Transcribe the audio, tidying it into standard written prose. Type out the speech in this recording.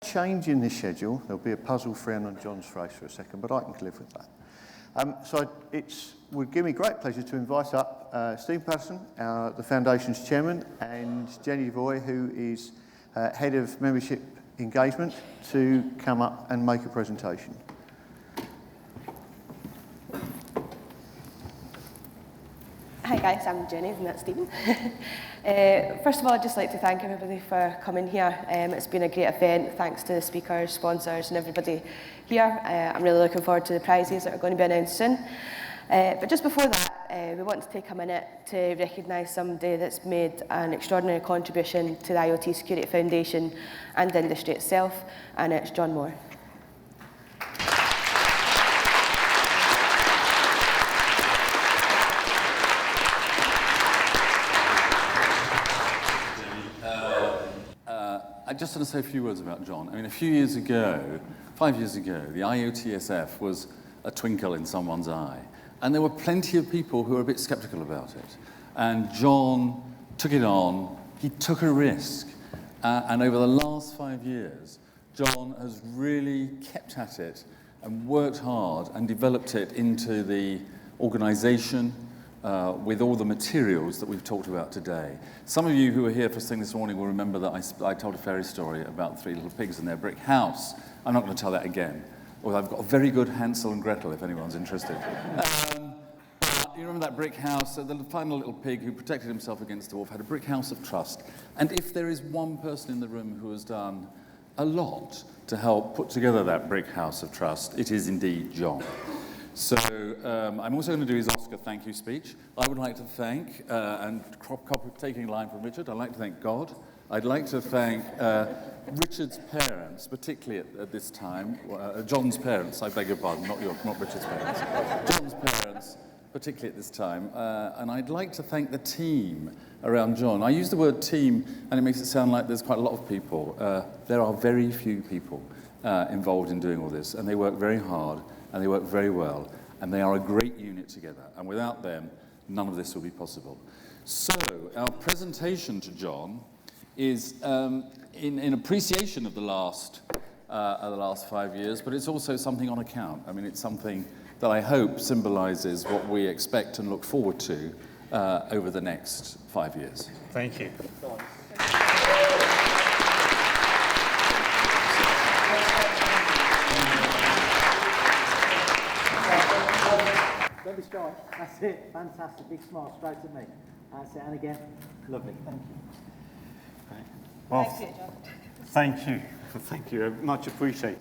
change in this schedule. There'll be a puzzle frown on John's face for a second, but I can live with that. So it would give me great pleasure to invite up Steve Patterson, the Foundation's chairman, and Jenny Voy, who is head of membership engagement, to come up and make a presentation. Hi guys, I'm Jenny, and that's Stephen. First of all, I'd just like to thank everybody for coming here. It's been a great event, thanks to the speakers, sponsors and everybody here. I'm really looking forward to the prizes that are going to be announced soon. But just before that, we want to take a minute to recognise somebody that's made an extraordinary contribution to the IoT Security Foundation and the industry itself, and it's John Moor. I just want to say a few words about John. I mean, a few years ago, 5 years ago, the IoTSF was a twinkle in someone's eye. And there were plenty of people who were a bit sceptical about it. And John took it on, he took a risk. And over the last 5 years, John has really kept at it and worked hard and developed it into the organisation with all the materials that we've talked about today. Some of you who were here first thing this morning will remember that I told a fairy story about three little pigs in their brick house. I'm not going to tell that again. Although I've got a very good Hansel and Gretel if anyone's interested. But you remember that brick house? So the final little pig who protected himself against the wolf had a brick house of trust. And if there is one person in the room who has done a lot to help put together that brick house of trust, it is indeed John. So I'm also going to do his Oscar thank you speech. I would like to thank, and taking a line from Richard, I'd like to thank God. I'd like to thank Richard's parents, particularly at this time. John's parents, I beg your pardon, not Richard's parents. John's parents, particularly at this time. And I'd like to thank the team around John. I use the word team, and it makes it sound like there's quite a lot of people. There are very few people involved in doing all this, and they work very hard, and they work very well, and they are a great unit together. And without them, none of this will be possible. So our presentation to John is in appreciation of the last 5 years, but it's also something on account. I mean, it's something that I hope symbolises what we expect and look forward to over the next 5 years. Thank you. Don't be shy. That's it. Fantastic. Big smile straight at me. That's it. And again, lovely. Thank you. Well, Thank you, John. thank you. Thank you. Much appreciated.